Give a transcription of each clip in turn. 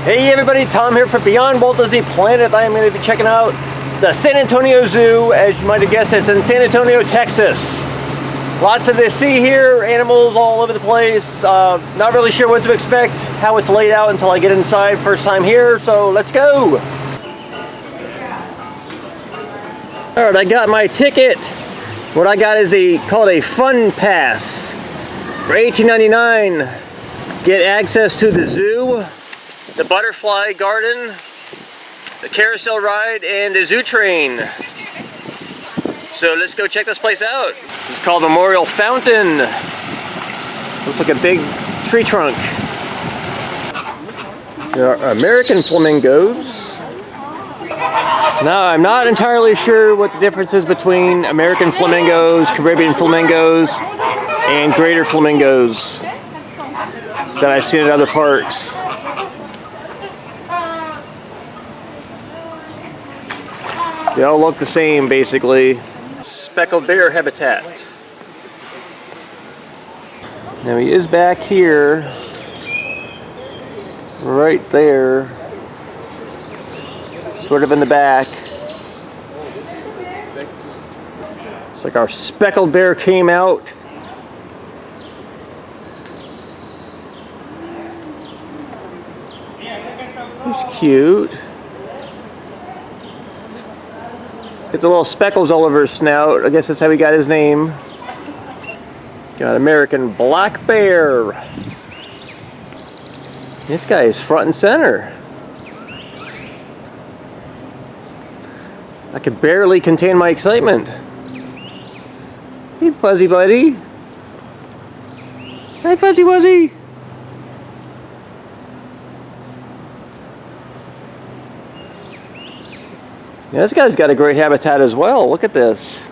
Hey everybody, Tom here for Beyond Walt Disney Planet. I am going to be checking out the San Antonio Zoo. As you might have guessed, it's in San Antonio, Texas. Lots of this sea here, animals all over the place. Not really sure what to expect, how it's laid out until I get inside. First time here, so let's go. Alright, I got my ticket. What I got is called a Fun Pass. For $18.99, get access to the zoo, the butterfly garden, the carousel ride, and the zoo train. So let's go check this place out. This is called Memorial Fountain. Looks like a big tree trunk. There are American flamingos. Now, I'm not entirely sure what the difference is between American flamingos, Caribbean flamingos, and greater flamingos that I've seen at other parks. They all look the same, basically. Speckled bear habitat. Now he is back here, right there, sort of in the back. It's like our speckled bear came out. He's cute. Get the little speckles all over his snout. I guess that's how he got his name. Got American black bear. This guy is front and center. I could barely contain my excitement. Hey, Fuzzy Buddy. Hi, Fuzzy Wuzzy. Yeah, this guy's got a great habitat as well. Look at this.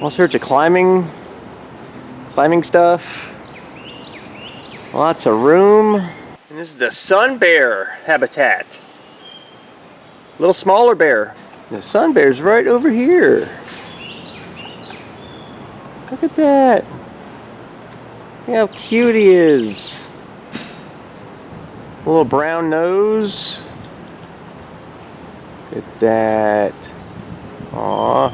All sorts of climbing stuff. Lots of room. And this is the sun bear habitat. A little smaller bear. The sun bear's right over here. Look at that. Look how cute he is. A little brown nose. Look at that. Aww.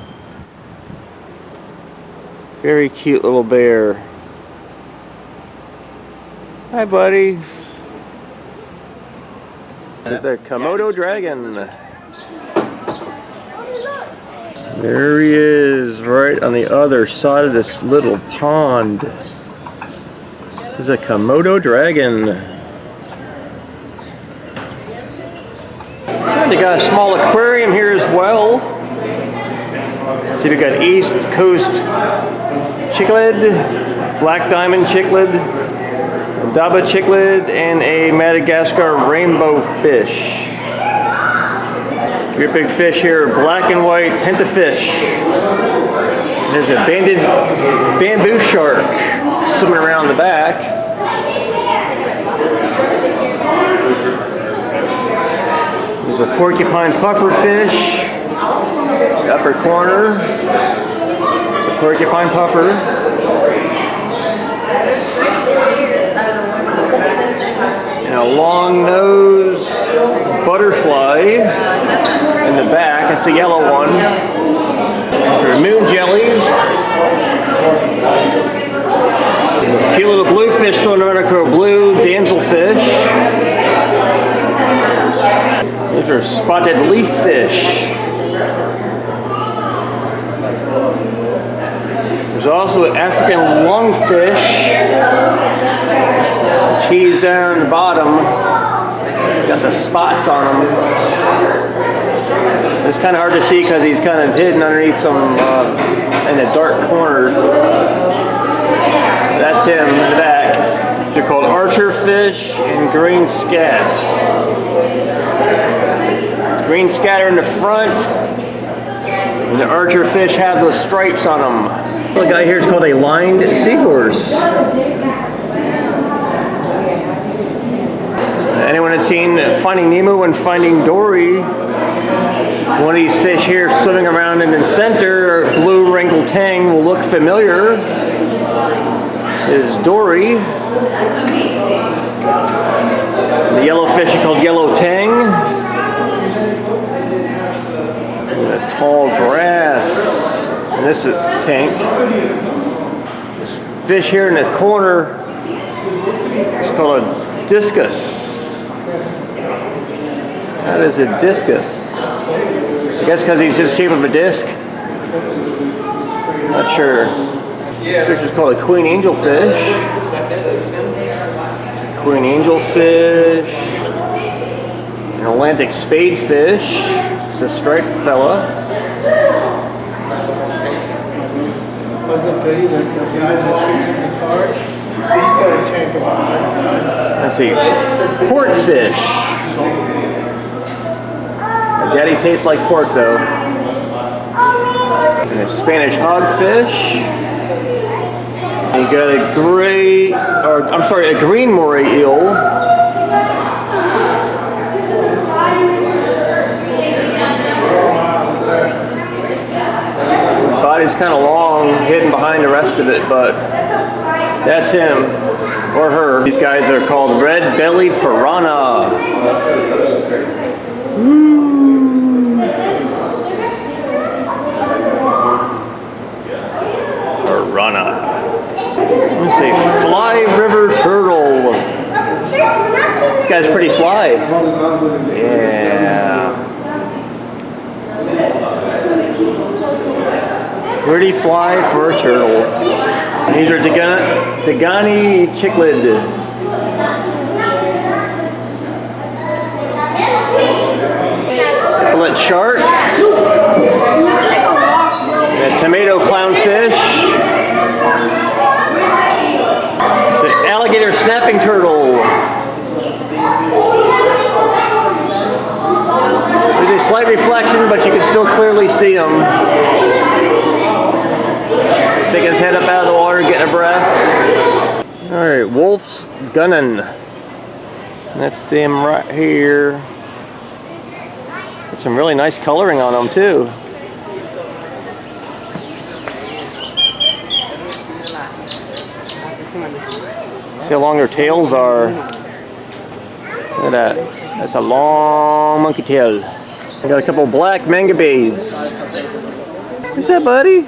Very cute little bear. Hi, buddy. There's the Komodo dragon. There he is, right on the other side of this little pond. This is a Komodo dragon. They got a small aquarium here as well. Let's see, we got East Coast cichlid, black diamond cichlid, Daba cichlid, and a Madagascar rainbow fish. Great big fish here, black and white pentafish. There's a banded bamboo shark swimming around the back. There's a porcupine pufferfish, upper corner, the porcupine puffer. And a long-nosed butterfly in the back, it's the yellow one. There are moon jellies. There's a cute little bluefish swimming around, a blue damselfish. These are spotted leaf fish. There's also an African lungfish. Cheese down the bottom. Got the spots on him. It's kind of hard to see because he's kind of hidden underneath some in a dark corner. That's him in the back. They're called archer fish and green scat. Green scatter in the front, and the archer fish have those stripes on them. The guy here is called a lined seahorse. Anyone that's seen Finding Nemo and Finding Dory, one of these fish here swimming around in the center, blue wrinkled tang, will look familiar. Is Dory. The yellowfish are called yellow tang. And the tall grass. And this is tank. This fish here in the corner is called a discus. That is a discus. I guess because he's in the shape of a disc. Not sure. This fish is called a queen angelfish. Queen angelfish. An Atlantic spadefish. It's a striped fella. I was going to tell you that the guy that fixes the car, he's got a tank of ice. Let's see. Porkfish. Daddy tastes like pork though. And a Spanish hogfish. And you got a a green moray eel. His body's kind of long, hidden behind the rest of it, but that's him or her. These guys are called red-bellied piranha. Piranha. Let's see, fly river turtle. This guy's pretty fly. Yeah. Pretty fly for a turtle. These are Dagani cichlid. Tiplet shark. A tomato clownfish. It's an alligator snapping turtle. There's a slight reflection, but you can still clearly see him. Sticking his head up out of the water, getting a breath. Alright, Wolf's Guenon. That's them right here. Got some really nice coloring on them too. See how long their tails are. Look at that. That's a long monkey tail. We got a couple black mangabeys. What's that, buddy?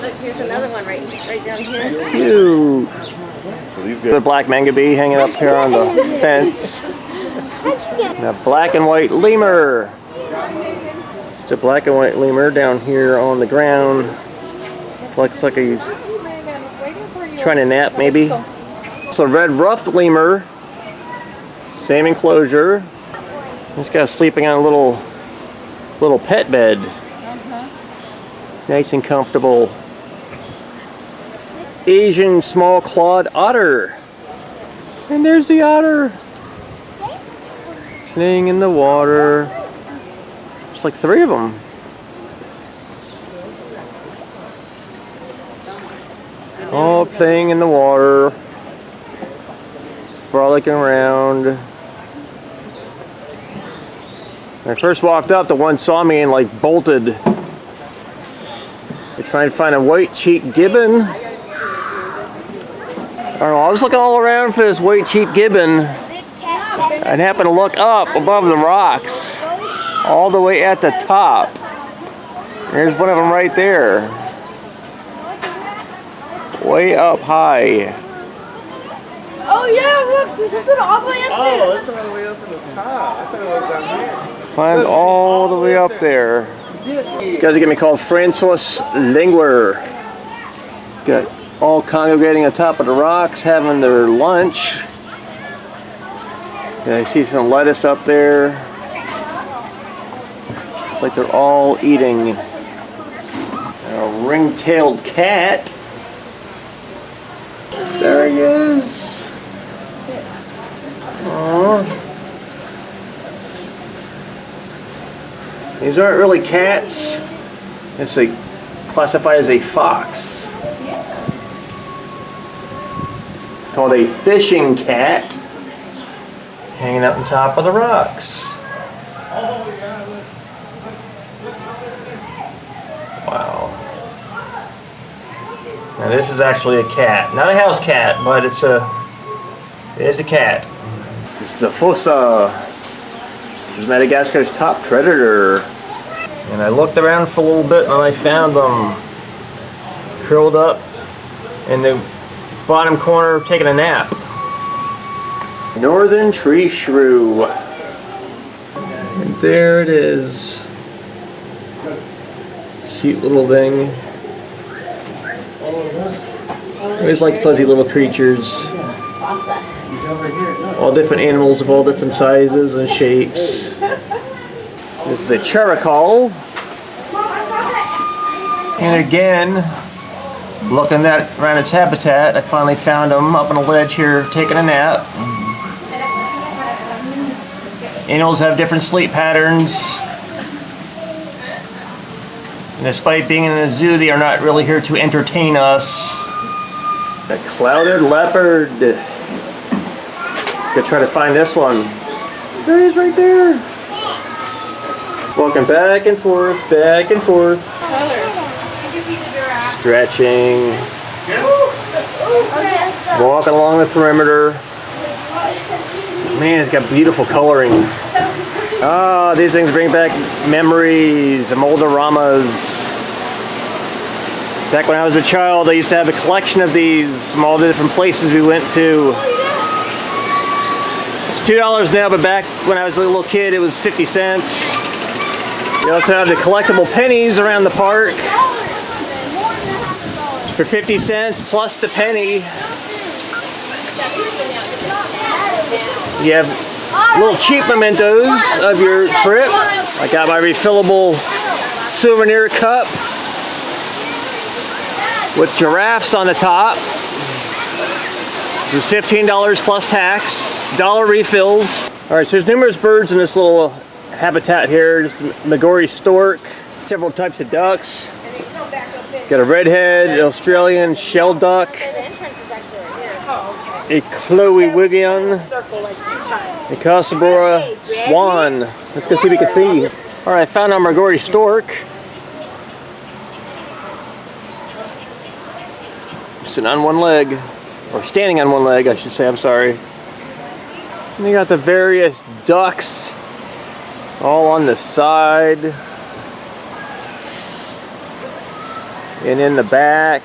Look, here's another one right down here. Cute. The black mangabey hanging up here on the fence. And a black and white lemur. Just a black and white lemur down here on the ground. Looks like he's trying to nap, maybe. So red-ruffed lemur. Same enclosure. This guy's sleeping on a little pet bed. Nice and comfortable. Asian small clawed otter. And there's the otter. Playing in the water. There's like 3 of them. All playing in the water. Frolicking around. When I first walked up, the one saw me and like bolted. They're trying to find a white-cheeked gibbon. I don't know, I was looking all around for this white-cheeked gibbon and happened to look up above the rocks, all the way at the top. There's one of them right there. Way up high. Oh yeah, look, there's something all the way up there. Oh, it's all the way up in the top. I thought it was down here. Climbed all the way up there. These guys are gonna be called Francois Linguer. Got all congregating on top of the rocks, having their lunch. Yeah, I see some lettuce up there. It's like they're all eating. A ring-tailed cat. There he is. Aww. These aren't really cats. It's classified as a fox. Called a fishing cat. Hanging up on top of the rocks. Wow. And And this is actually a cat. Not a house cat, but it is a cat. This is a fossa. This is Madagascar's top predator. And I looked around for a little bit and I found them curled up in the bottom corner taking a nap. Northern tree shrew. And there it is. Cute little thing. Always like fuzzy little creatures. All different animals of all different sizes and shapes. This is a characol. And again, looking around its habitat, I finally found him up on a ledge here taking a nap. Animals have different sleep patterns. And despite being in a zoo, they are not really here to entertain us. A clouded leopard. Let's go try to find this one. There he is right there. Walking back and forth, back and forth. Stretching. Walking along the perimeter. Man, it's got beautiful coloring. Oh, these things bring back memories, moldoramas. Back when I was a child, I used to have a collection of these from all the different places we went to. It's $2 now, but back when I was a little kid, it was 50 cents. We also have the collectible pennies around the park for 50 cents plus the penny. You have little cheap mementos of your trip. I got my refillable souvenir cup with giraffes on the top. This is $15 plus tax. Dollar refills. Alright, so there's numerous birds in this little habitat here. This is Maguari Stork. Several types of ducks. Got a redhead, Australian shell duck. A Chloe Wigeon. A Cassowary Swan. Let's go see if we can see. Alright, I found our Maguari Stork. Sitting on one leg. Or standing on one leg, I should say, I'm sorry. And you got the various ducks all on the side. And in the back.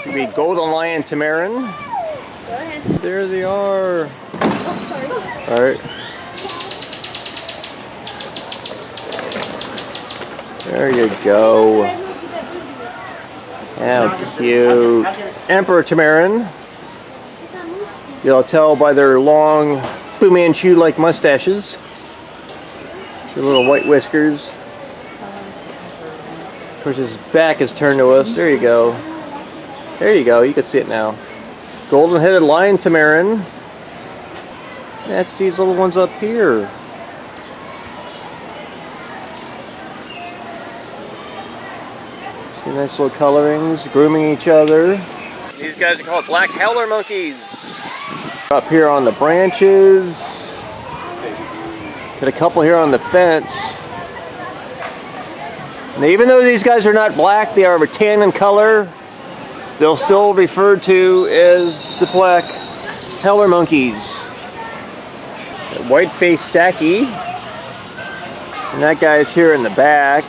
The golden lion Tamarin. Go ahead. There they are. Alright. There you go. How cute. Emperor Tamarin. You'll tell by their long Fu Manchu-like mustaches. Their little white whiskers. Of course, his back is turned to us. There you go. There you go. You can see it now. Golden-headed lion Tamarin. That's these little ones up here. See nice little colorings, grooming each other. These guys are called black howler monkeys. Up here on the branches. Got a couple here on the fence. Now, even though these guys are not black, they are of a tan in color. They'll still be referred to as the black howler monkeys. White-faced Saki. And that guy's here in the back.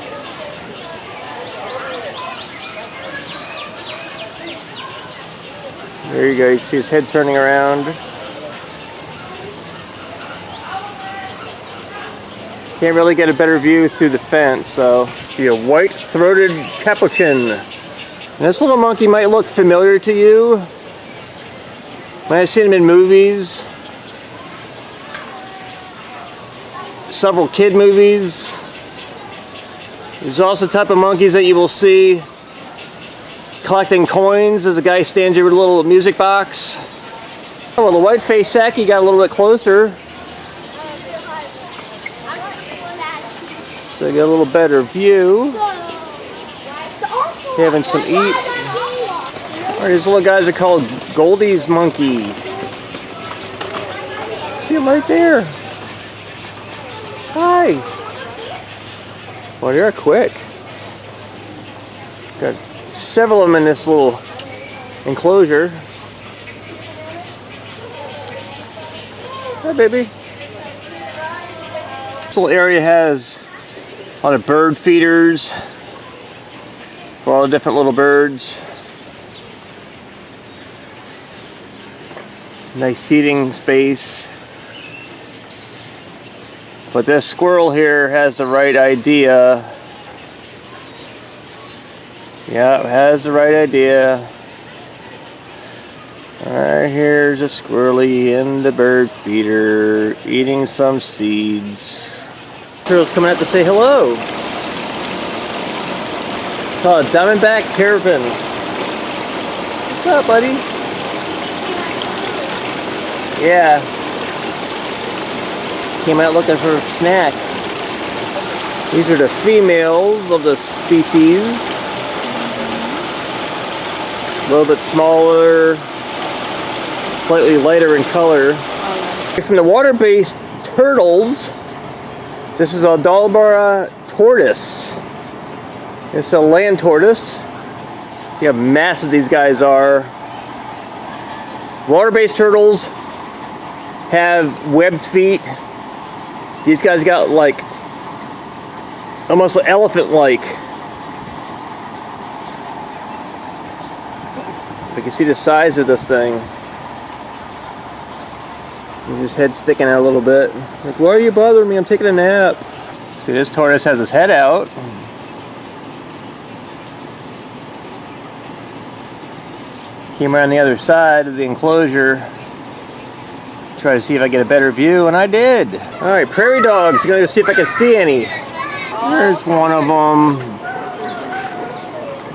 There you go, you can see his head turning around. Can't really get a better view through the fence, so be a white-throated capuchin. And this little monkey might look familiar to you. Might have seen him in movies. Several kid movies. There's also a type of monkeys that you will see collecting coins as a guy stands here with a little music box. Well, the white-faced Saki got a little bit closer. So I get a little better view. Having some eat. Alright, these little guys are called Goeldi's monkey. See him right there. Hi. Well, you're quick. Got several of them in this little enclosure. Hi, baby. This little area has a lot of bird feeders for all the different little birds. Nice seating space. But this squirrel here has the right idea. Yeah, it has the right idea. Alright, here's a squirrely in the bird feeder eating some seeds. Turtle's coming out to say hello. Oh, Diamondback Terrapin. What's up, buddy? Yeah. Came out looking for a snack. These are the females of the species. A little bit smaller, slightly lighter in color. From the water-based turtles, this is a Dalbara tortoise. It's a land tortoise. See how massive these guys are. Water-based turtles have webbed feet. These guys got like almost elephant-like. You can see the size of this thing. His head sticking out a little bit. Like, why are you bothering me? I'm taking a nap. See, this tortoise has his head out. Came around the other side of the enclosure. Try to see if I get a better view, and I did. All right, prairie dogs. I'm gonna go see if I can see any. There's one of them.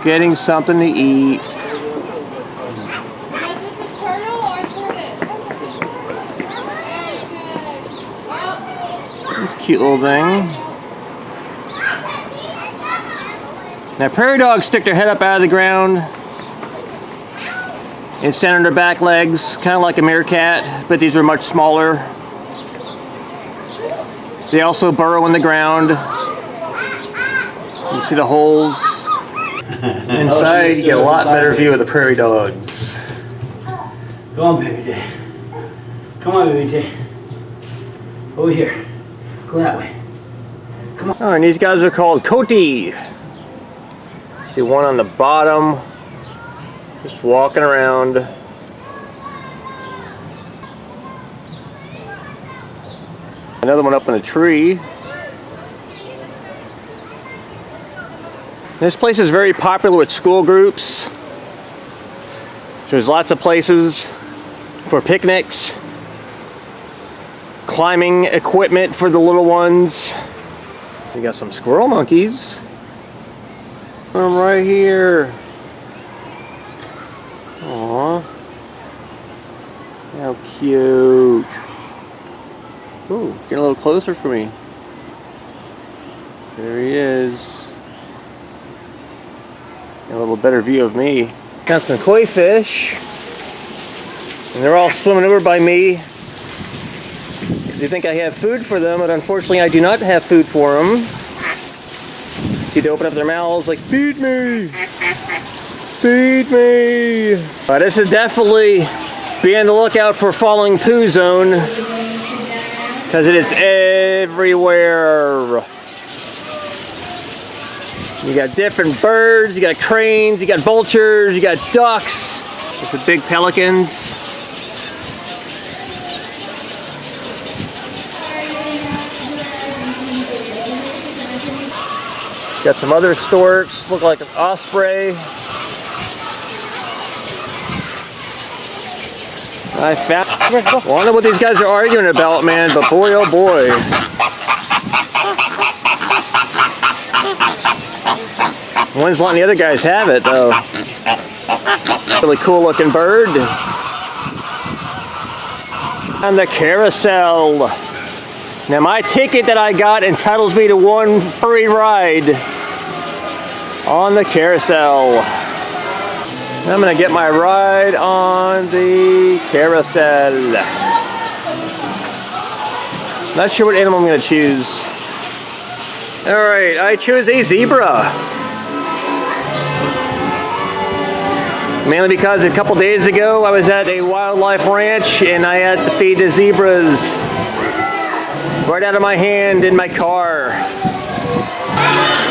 Getting something to eat. Cute little thing. Now prairie dogs stick their head up out of the ground and stand on their back legs, kind of like a meerkat, but these are much smaller. They also burrow in the ground. You see the holes. Inside you get a lot better view of the prairie dogs. Come on, baby Day. Come on, baby Day. Over here. Go that way. Come on. Oh, and these guys are called Coati. See one on the bottom, just walking around. Another one up in a tree. This place is very popular with school groups. There's lots of places for picnics. Climbing equipment for the little ones. We got some squirrel monkeys. I'm right here. Aww. How cute. Ooh, get a little closer for me. There he is. Get a little better view of me. Got some koi fish. And they're all swimming over by me. They think I have food for them, but unfortunately I do not have food for them. See, they open up their mouths like, feed me! Feed me! This is definitely be on the lookout for falling poo zone, because it is everywhere. You got different birds, you got cranes, you got vultures, you got ducks. There's the big pelicans. Got some other storks, look like an osprey. I found, well, I don't know what these guys are arguing about, man, but boy, oh boy. One's letting the other guys have it, though. Really cool looking bird. And the carousel. Now my ticket that I got entitles me to one free ride on the carousel. I'm gonna get my ride on the carousel. Not sure what animal I'm gonna choose. Alright, I chose a zebra. Mainly because a couple days ago I was at a wildlife ranch and I had to feed the zebras right out of my hand in my car.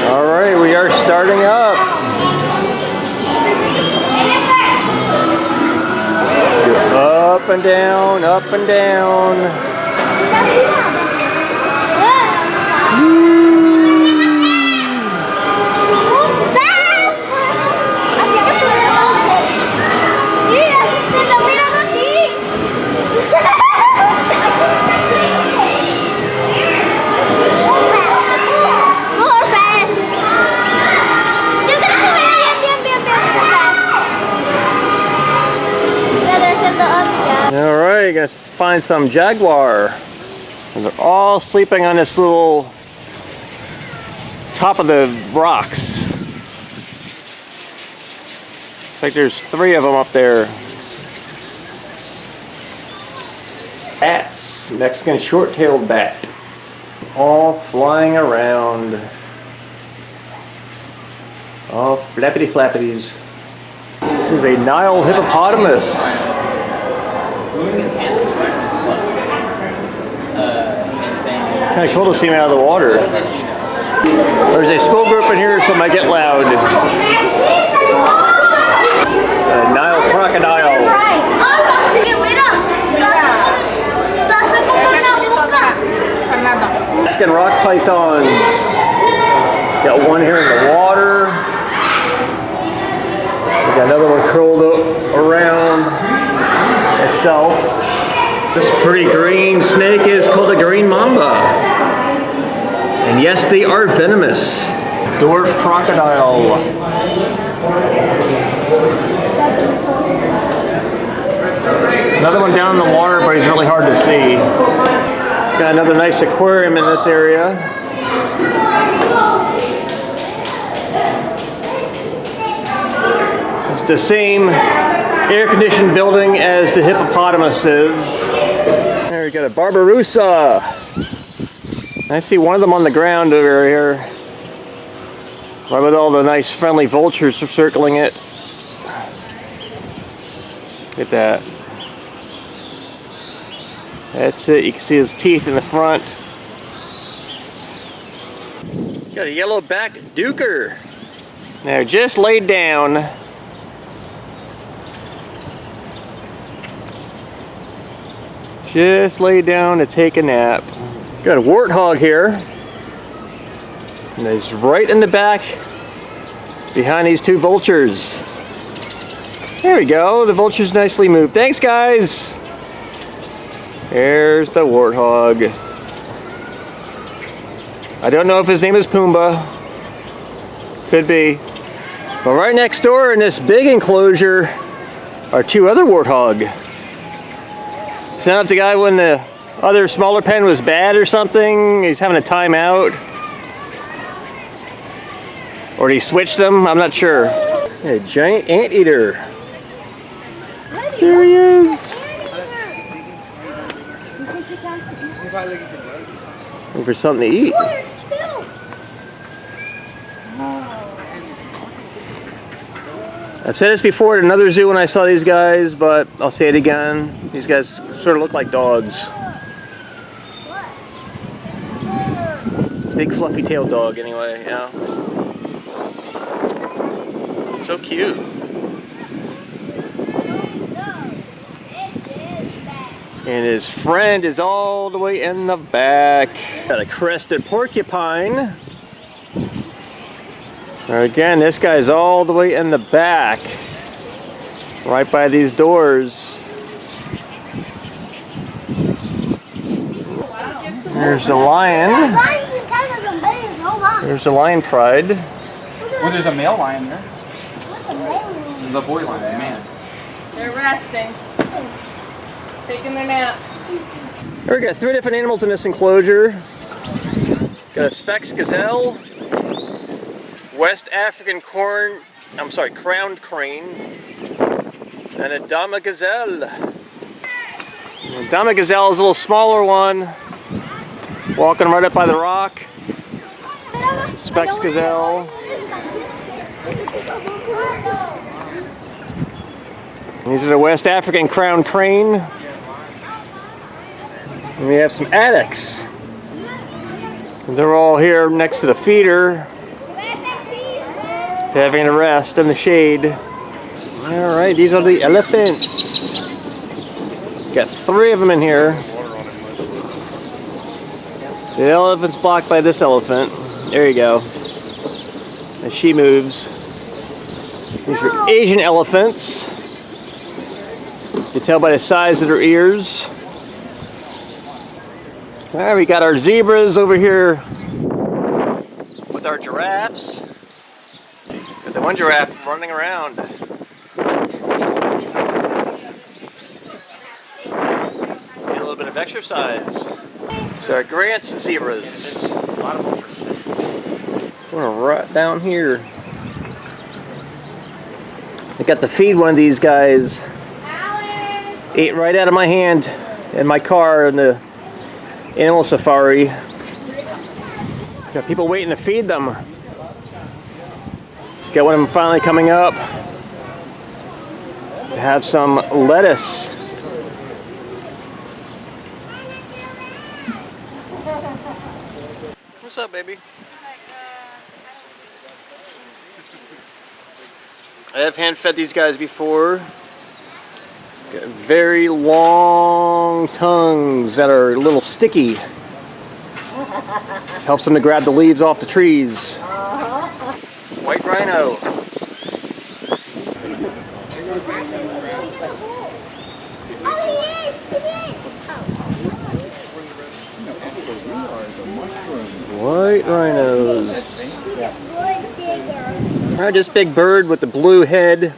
Alright, we are starting up. Up and down, up and down. Alright, gonna find some jaguar. And they're all sleeping on this little top of the rocks. Looks like there's 3 of them up there. Bats, Mexican short-tailed bat. All flying around. All flappity flappities. This is a Nile hippopotamus. Kind of cool to see him out of the water. There's a school group in here, so it might get loud. Nile crocodile. African rock pythons. Got one here in the water. We got another one curled up around itself. This pretty green snake is called a green mamba. And yes, they are venomous. Dwarf crocodile. Another one down in the water, but he's really hard to see. Got another nice aquarium in this area. It's the same air-conditioned building as the hippopotamus is. There we got a Barbaroussa. I see one of them on the ground over here. Right with all the nice friendly vultures circling it. Look at that. That's it, you can see his teeth in the front. Got a yellow-backed duker. Now just laid down. Just laid down to take a nap. Got a warthog here. And he's right in the back behind these 2 vultures. There we go, the vultures nicely moved. Thanks, guys. There's the warthog. I don't know if his name is Pumbaa. Could be. But right next door in this big enclosure are 2 other warthog. Sent up the guy when the other smaller pen was bad or something. He's having a timeout. Or did he switch them? I'm not sure. A giant anteater. There he is. Looking for something to eat. I've said this before at another zoo when I saw these guys, but I'll say it again. These guys sort of look like dogs. Big fluffy tailed dog anyway, yeah. So cute. And his friend is all the way in the back. Got a crested porcupine. Again, this guy's all the way in the back. Right by these doors. There's the lion. There's the lion pride. Well, there's a male lion there. The boy lion, the man. They're resting. Taking their naps. Here we got 3 different animals in this enclosure. Got a Speke gazelle, West African crowned crane, and a Dama gazelle. The Dama gazelle is a little smaller one, walking right up by the rock. Speke's Gazelle. These are the West African crowned crane. And we have some addax. They're all here next to the feeder, having a rest in the shade. All right, these are the elephants. Got 3 of them in here. The elephant's blocked by this elephant. There you go. As she moves. These are Asian elephants. You can tell by the size of their ears. All right, we got our zebras over here with our giraffes. Got the one giraffe running around. Get a little bit of exercise. So our Grant's zebras. We're right down here. I got to feed one of these guys. Ate right out of my hand in my car in the animal safari. Got people waiting to feed them. Got one of them finally coming up to have some lettuce. What's up, baby? I have hand fed these guys before. Got very long tongues that are a little sticky. Helps them to grab the leaves off the trees. White rhino. White rhinos. Alright, this big bird with the blue head,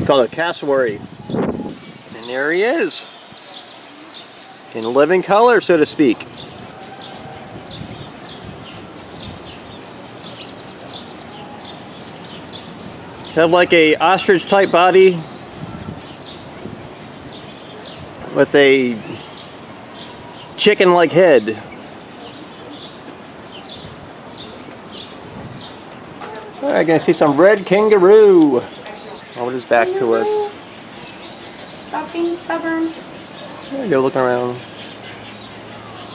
called a cassowary. And there he is. In living color, so to speak. Kind of like a ostrich type body with a chicken like head. Alright, gonna see some red kangaroo. Oh, it is back to us. Stop being stubborn. There you go, looking around.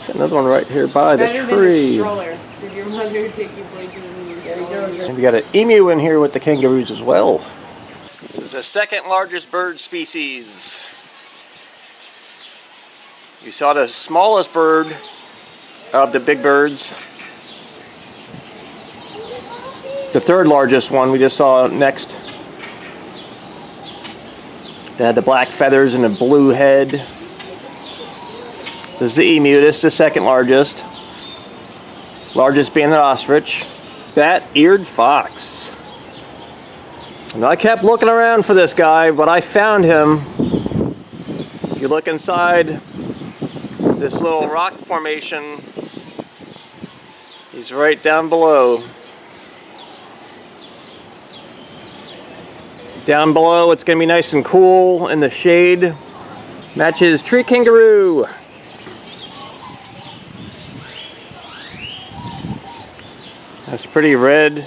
Got another one right here by the Better tree. than a stroller. Did your mother take you places when you were young? And we got an emu in here with the kangaroos as well. This is the second largest bird species. You saw the smallest bird of the big birds. The third largest one we just saw next. They had the black feathers and the blue head. This is the emu, this is the second largest. Largest being an ostrich. Bat-eared fox. And I kept looking around for this guy, but I found him. If you look inside this little rock formation, he's right down below. Down below, it's going to be nice and cool in the shade. Matches tree kangaroo. That's pretty red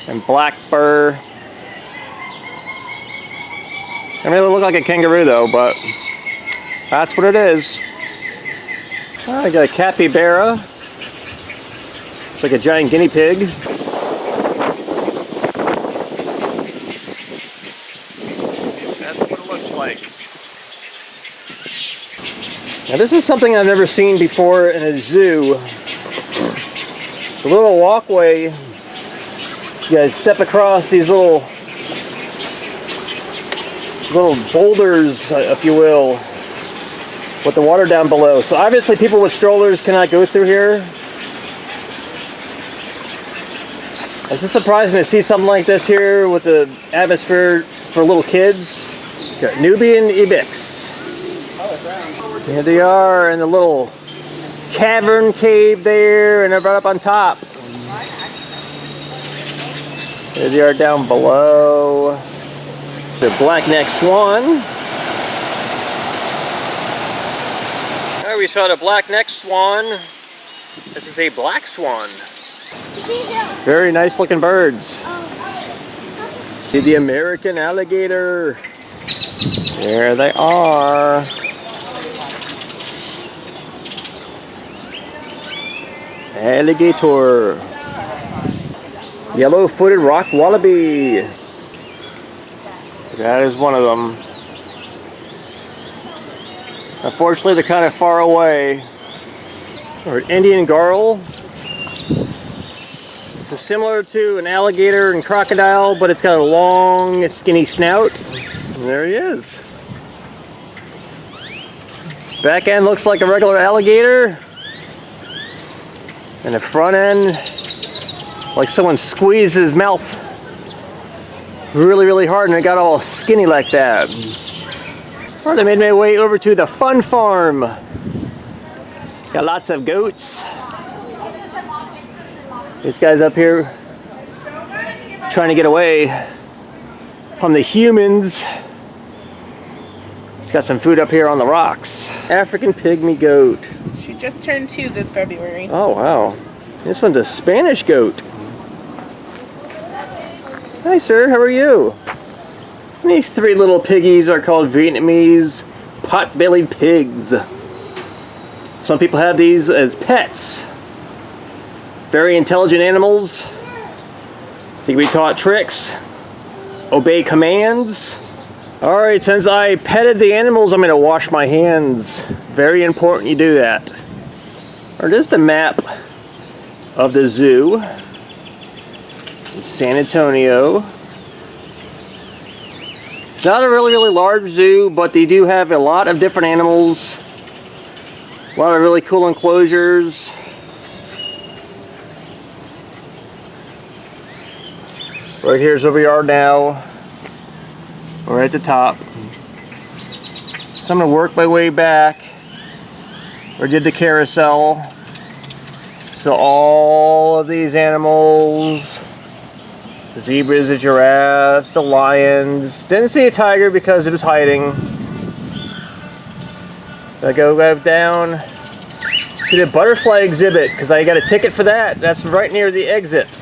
and black fur. Doesn't really look like a kangaroo though, but that's what it is. I got a capybara. It's like a giant guinea pig. Now this is something I've never seen before in a zoo. The little walkway, you guys step across these little boulders, if you will, with the water down below. So obviously people with strollers cannot go through here. It's just surprising to see something like this here with the atmosphere for little kids. Got Nubian ibex. Here they are in the little cavern cave there, and they're right up on top. Here they are down below. The black-necked swan. There we saw the black-necked swan. This is a black swan. Very nice looking birds. See the American alligator. There they are. Alligator. Yellow-footed rock wallaby. That is one of them. Unfortunately, they're kind of far away. Or an Indian garl. This is similar to an alligator and crocodile, but it's got a long, skinny snout. And there he is. Back end looks like a regular alligator. And the front end, like someone squeezed his mouth really, really hard and it got all skinny like that. Alright, I made my way over to the fun farm. Got lots of goats. This guy's up here trying to get away from the humans. He's got some food up here on the rocks. African pygmy goat. She just turned 2 this February. Oh wow. This one's a Spanish goat. Hi sir, how are you? These 3 little piggies are called Vietnamese pot-bellied pigs. Some people have these as pets. Very intelligent animals. They can be taught tricks. Obey commands. Alright, since I petted the animals, I'm going to wash my hands. Very important you do that. Or just a map of the zoo in San Antonio. It's not a really, really large zoo, but they do have a lot of different animals. A lot of really cool enclosures. Right here's where we are now. We're at the top. So I'm going to work my way back. We did the carousel. So all of these animals, the zebras, the giraffes, the lions. Didn't see a tiger because it was hiding. I go down to the butterfly exhibit because I got a ticket for that. That's right near the exit.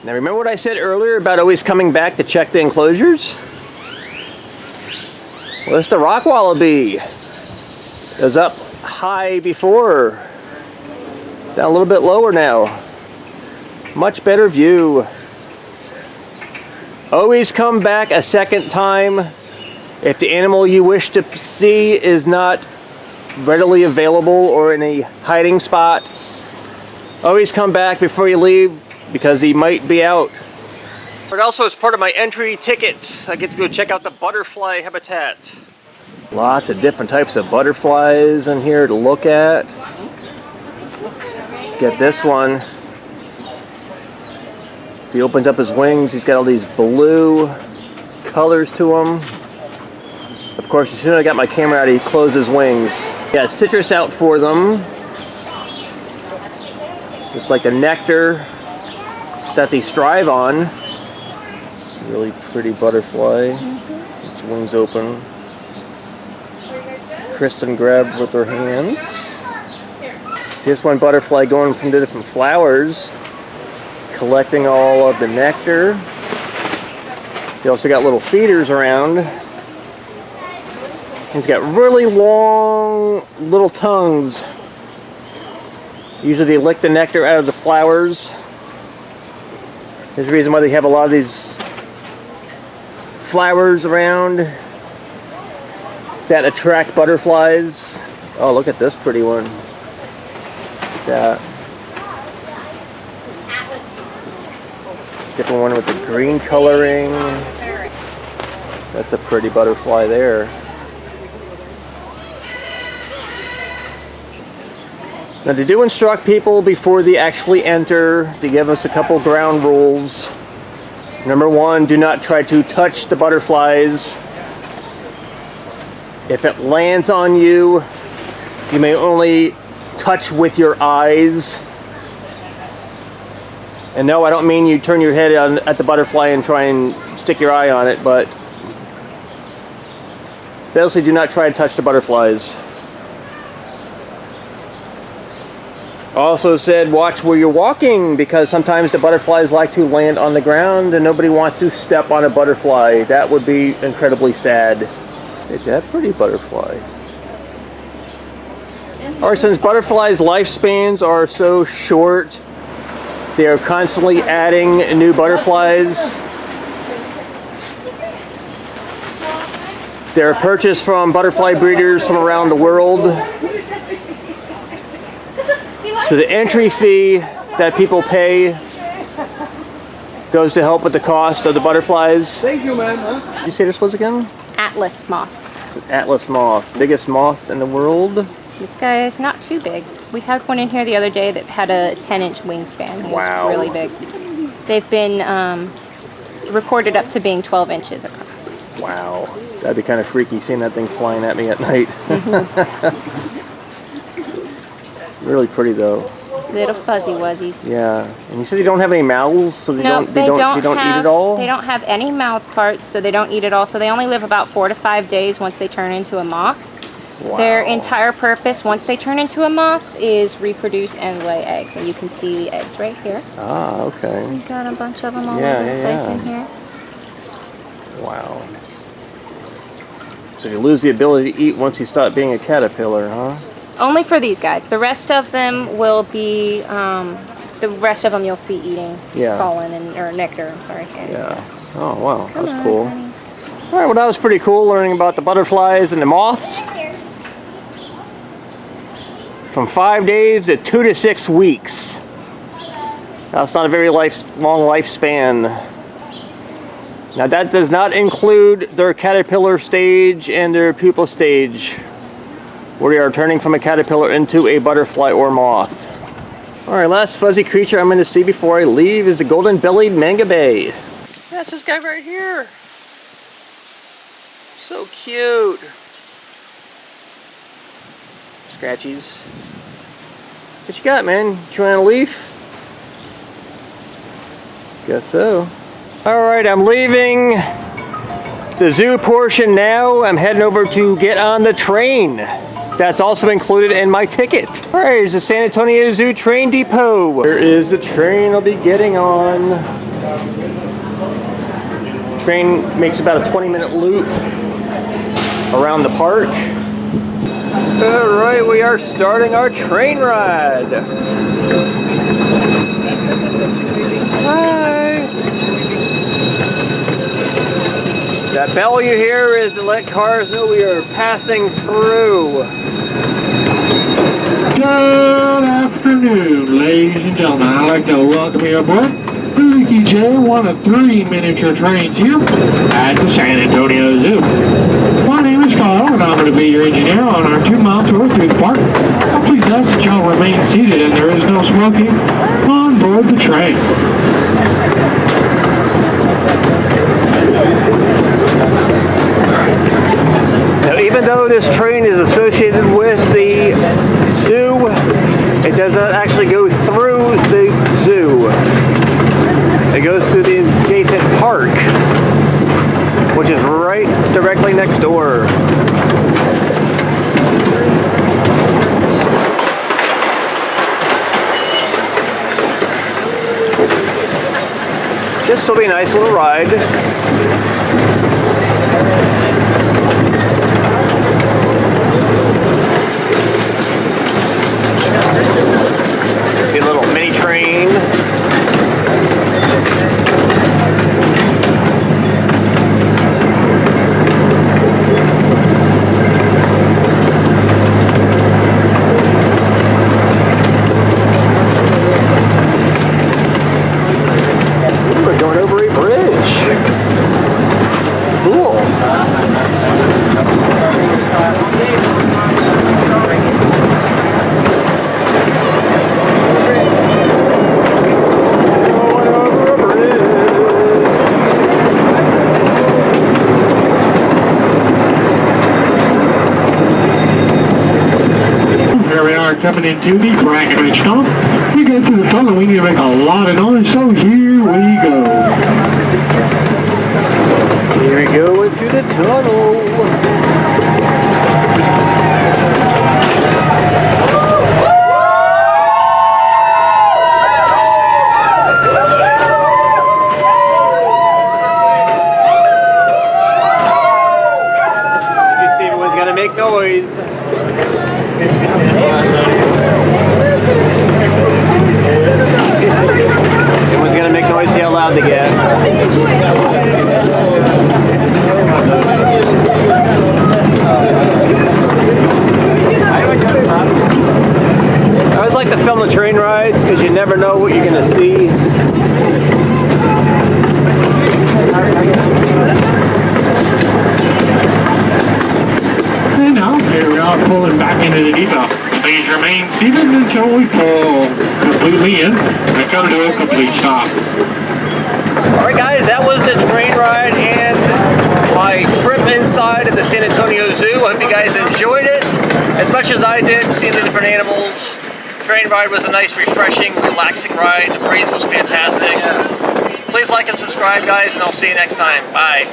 Now remember what I said earlier about always coming back to check the enclosures? Well, it's the rock wallaby. It was up high before. Down a little bit lower now. Much better view. Always come back a second time if the animal you wish to see is not readily available or in a hiding spot. Always come back before you leave because he might be out. But also as part of my entry tickets, I get to go check out the butterfly habitat. Lots of different types of butterflies in here to look at. Get this one. If he opens up his wings, he's got all these blue colors to him. Of course, as soon as I got my camera out, he closed his wings. Got citrus out for them. Just like the nectar that they strive on. Really pretty butterfly. Its wings open. Kristen grabbed with her hands. See this one butterfly going from the different flowers, collecting all of the nectar. They also got little feeders around. He's got really long little tongues. Usually they lick the nectar out of the flowers. There's a reason why they have a lot of these flowers around that attract butterflies. Oh, look at this pretty one. Look at that. Different one with the green coloring. That's a pretty butterfly there. Now they do instruct people before they actually enter. They give us a couple ground rules. Number 1, do not try to touch the butterflies. If it lands on you, you may only touch with your eyes. And no, I don't mean you turn your head at the butterfly and try and stick your eye on it, but basically do not try to touch the butterflies. Also said watch where you're walking because sometimes the butterflies like to land on the ground and nobody wants to step on a butterfly. That would be incredibly sad. Is that pretty butterfly? Alright, since butterflies' lifespans are so short, they are constantly adding new butterflies. They're purchased from butterfly breeders from around the world. So the entry fee that people pay goes to help with the cost of the butterflies. Thank you, man. Huh? Did you say this was again? Atlas moth. It's an Atlas moth. Biggest moth in the world. This guy is not too big. We had one in here the other day that had a 10-inch wingspan. He Wow. was really big. They've been recorded up to being 12 inches across. Wow. That'd be kind of freaky seeing that thing flying at me at night. Really pretty though. Little fuzzy wuzzies. Yeah. And you said you don't have any mouths, so they No, don't eat it all? They don't have any mouth parts, so they don't eat it all. So they only live about 4 to 5 days once they turn into a moth. Wow. Their entire purpose, once they turn into a moth, is reproduce and lay eggs. And you can see the eggs right here. Ah, okay. We've got a bunch of them all Yeah, over the yeah, place yeah. in here. Wow. So you lose the ability to eat once you stop being a caterpillar, huh? Only for these guys. The rest of them will be, the rest of them you'll see eating Yeah. pollen or nectar, I'm sorry. Yeah. Oh, wow. Come That's on, cool. honey. All right, well, that was pretty cool learning about the butterflies and the moths. From 5 days to 2 to 6 weeks. That's not a very long lifespan. Now that does not include their caterpillar stage and their pupa stage, where they are turning from a caterpillar into a butterfly or moth. All right, last fuzzy creature I'm going to see before I leave is the Golden-Bellied Mangabey. That's this guy right here. So cute. Scratchies. What you got, man? You want a leaf? Guess so. Alright, I'm leaving the zoo portion now. I'm heading over to get on the train. That's also included in my ticket. Alright, here's the San Antonio Zoo train depot. Here is the train I'll be getting on. Train makes about a 20-minute loop around the park. Alright, we are starting our train ride. Hi. That bell you hear is to let cars know we are passing through. Good afternoon, ladies and gentlemen. I'd like to welcome you aboard Ricky J, one of 3 miniature trains here at the San Antonio Zoo. My name is Carl, and I'm going to be your engineer on our 2-mile tour through the park. Please ask that y'all remain seated and there is no smoking on board the train. Now, even though this train is associated with the zoo, it does not actually go through the zoo. It goes through the adjacent park, which is right directly next door. This will be a nice little ride. See a little mini train. We're going over a bridge. Cool. Here we are coming into the Brackenridge Park. We go through the tunnel, we need to make a lot of noise, so here we go. Here we go into the tunnel. film the train rides because you never know what you're gonna see. And now, here we are pulling back into the depot. Please remain seated until we pull completely in and come to a complete stop. Alright guys, that was the train ride and my trip inside of the San Antonio Zoo. I hope you guys enjoyed it as much as I did, seeing the different animals. Train ride was a nice, refreshing, relaxing ride. The breeze was fantastic. Please like and subscribe guys, and I'll see you next time. Bye.